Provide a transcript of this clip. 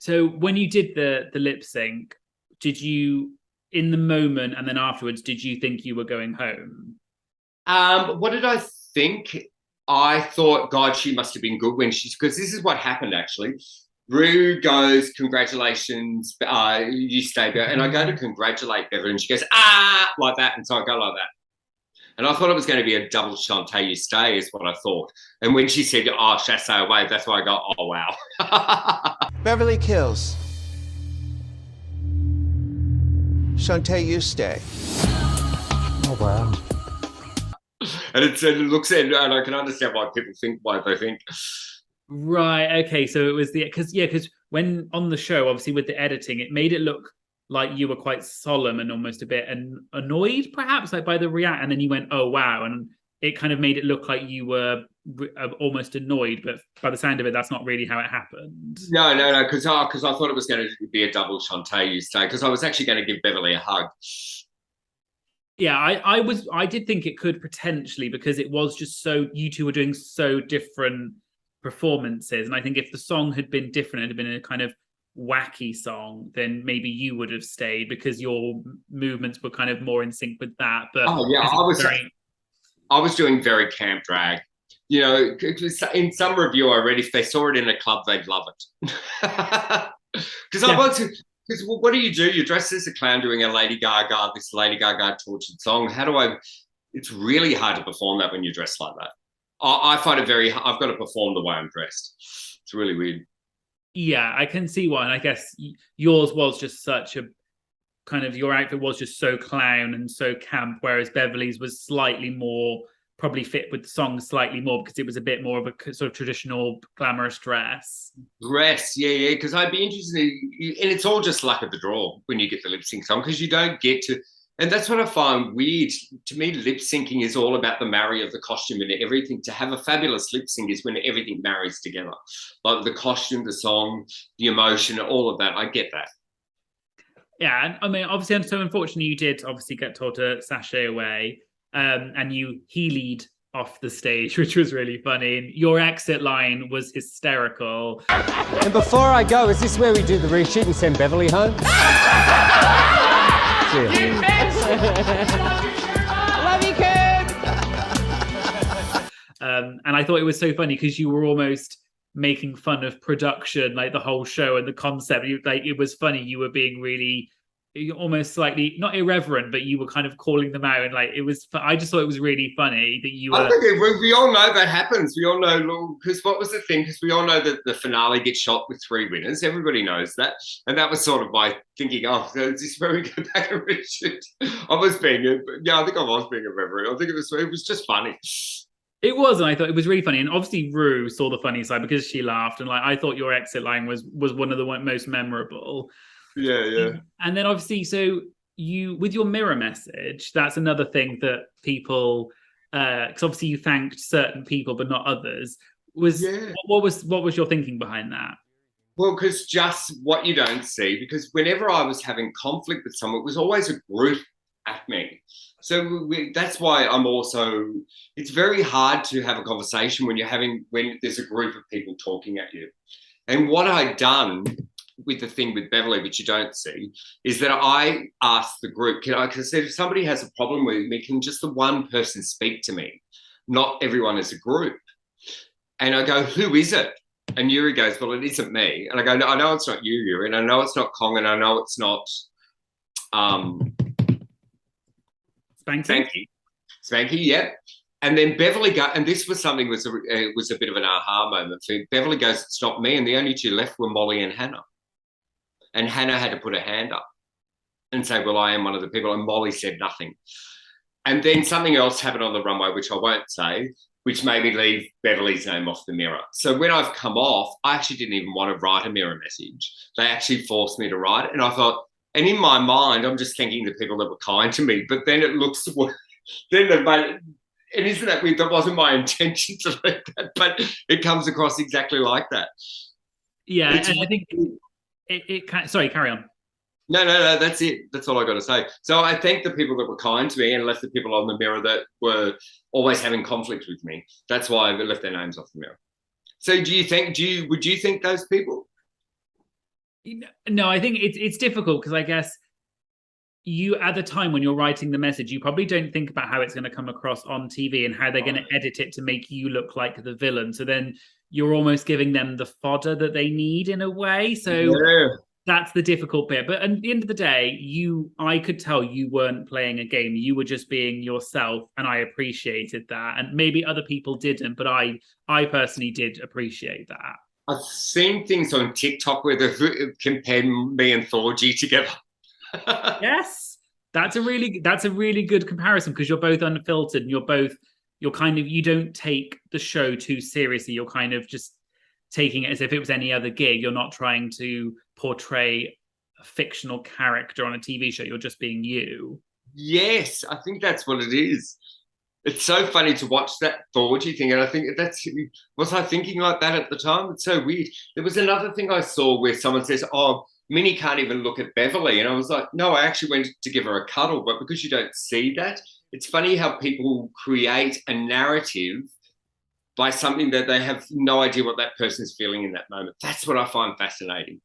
So when you did the lip sync, did you in the moment and then afterwards, did you think you were going home? What did I think? I thought, God, she must have been good when she's, because this is what happened actually. Rue goes, congratulations, you stay there. And I go to congratulate Beverly and she goes, like that. And so I go like that. And I thought it was going to be a double Shantae, you stay, is what I thought. And when she said, oh, chasse away, that's why I go, oh, wow. Beverly Kills. Shantae, you stay. Oh, wow. And it looks at, and I can understand why people think why they think. Right. Okay. So it was because when on the show, obviously with the editing, it made it look like you were quite solemn and almost a bit annoyed, perhaps, like by the react, and then you went, "Oh wow," and it kind of made it look like you were almost annoyed. But by the sound of it, that's not really how it happened. No, because I thought it was going to be a double Shantae, you stay, because I was actually going to give Beverly a hug. Yeah, I did think it could potentially, because it was just so, you two were doing so different performances, and I think if the song had been different, it had been a kind of wacky song, then maybe you would have stayed because your movements were kind of more in sync with that. But oh yeah, I was doing very camp drag. You know, in some review I read, if they saw it in a club, they'd love it. Because I was. Because what do? You're dressed as a clown doing a this Lady Gaga tortured song. How do I? It's really hard to perform that when you're dressed like that. I find it very. I've got to perform the way I'm dressed. It's really weird. Yeah, I can see why. And I guess yours was just such a kind of, your outfit was just so clown and so camp, whereas Beverly's was slightly more, probably fit with the song slightly more because it was a bit more of a sort of traditional glamorous dress. Yeah, because I'd be interested and it's all just luck of the draw when you get the lip sync song, because you don't get to, and that's what I find weird. To me, lip syncing is all about the marry of the costume and everything. To have a fabulous lip sync is when everything marries together, like the costume, the song, the emotion, all of that. I get that. Yeah, and I mean, obviously, so unfortunately, you did obviously get told to sashay away, and you heeled off the stage, which was really funny. And your exit line was hysterical. And before I go, is this where we do the reshoot and send Beverly home? Love you, kid. And I thought it was so funny because you were almost making fun of production, like the whole show and the concept. Like, it was funny. You were being really, almost slightly not irreverent, but you were kind of calling them out, and like it was. I just thought it was really funny that you were. I think we all know that happens. We all know, because what was the thing? Because we all know that the finale gets shot with 3 winners. Everybody knows that, and that was sort of my thinking. Oh, is this where we go back and reshoot? I was being I think I was being irreverent. I think it was just funny. It was, and I thought it was really funny. And obviously, Rue saw the funny side because she laughed, and like I thought your exit line was one of the most memorable. Yeah. And then obviously, so you, with your mirror message, that's another thing that people, because obviously you thanked certain people but not others. What was your thinking behind that? Well, because just what you don't see, because whenever I was having conflict with someone, it was always a group at me. So that's why I'm also, it's very hard to have a conversation when there's a group of people talking at you. And what I'd done with the thing with Beverly, which you don't see, is that I asked the group, because if somebody has a problem with me, can just the one person speak to me, not everyone as a group? And I go, who is it? And Yuri goes, well, it isn't me. And I go, no, I know it's not you, Yuri, and I know it's not Kong, and I know it's not Spanky, yeah. And then Beverly and this was something was a bit of an aha moment for Beverly. Goes, it's not me, and the only 2 left were Molly and Hannah. And Hannah had to put her hand up and say, well, I am one of the people. And Molly said nothing. And then something else happened on the runway, which I won't say, which made me leave Beverly's name off the mirror. So when I've come off, I actually didn't even want to write a mirror message. They actually forced me to write it. And I thought, and in my mind, I'm just thanking the people that were kind to me. But then it looks, then they've made, and isn't that weird? That wasn't my intention to read that, but it comes across exactly like that. Yeah, and I think it can, sorry, carry on. No, that's it. That's all I got to say. So I thank the people that were kind to me and left the people on the mirror that were always having conflict with me. That's why I left their names off the mirror. So would you think those people? No, I think it's difficult because I guess you at the time when you're writing the message, you probably don't think about how it's going to come across on TV and how they're going to edit it to make you look like the villain. So then you're almost giving them the fodder that they need in a way. So that's the difficult bit. But at the end of the day, I could tell you weren't playing a game. You were just being yourself, and I appreciated that. And maybe other people didn't, but I personally did appreciate that. I've seen things on TikTok where they've compared me and Thorgy together. Yes, that's a really good comparison because you're both unfiltered and you're kind of, you don't take the show too seriously. You're kind of just taking it as if it was any other gig. You're not trying to portray a fictional character on a TV show. You're just being you. Yes, I think that's what it is. It's so funny to watch that Thorgy thing, and I think was I thinking like that at the time? It's so weird. There was another thing I saw where someone says, "Oh, Minnie can't even look at Beverly," and I was like, "No, I actually went to give her a cuddle," but because you don't see that, it's funny how people create a narrative by something that they have no idea what that person's feeling in that moment. That's what I find fascinating.